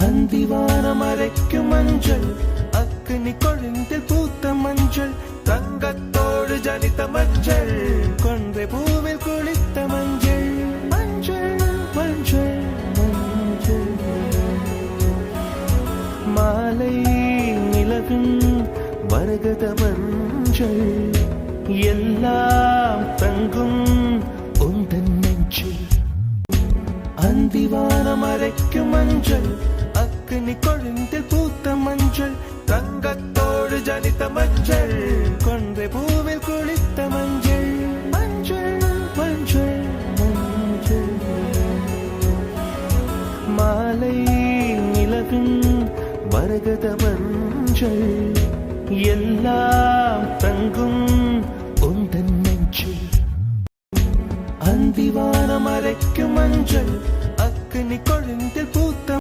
அந்திவானம் அரைக்கும் மஞ்சள், அக்கினி கொழுந்தில் பூத்த மஞ்சள், தங்கத்தோடு ஜனித்த மஞ்சள், கொன்றை பூவில் குளித்த மஞ்சள், மஞ்சள் மஞ்சள் மஞ்சள். மாலை நிலவின் மரகத மஞ்சள், எல்லாம் தங்கும் உந்தன் நெஞ்சில். அந்திவானம் அரைக்கும் மஞ்சள், அக்கினி கொழுந்தில் பூத்த மஞ்சள், தங்கத்தோடு ஜனித்த மஞ்சள், கொன்றை பூவில் குளித்த மஞ்சள், மஞ்சள் மஞ்சள் மஞ்சள். மாலை நிலவின் மரகத மஞ்சள், எல்லாம் தங்கும் உந்தன் நெஞ்சில். அந்திவானம் அரைக்கும் மஞ்சள், அக்கினி கொழுந்தில் பூத்த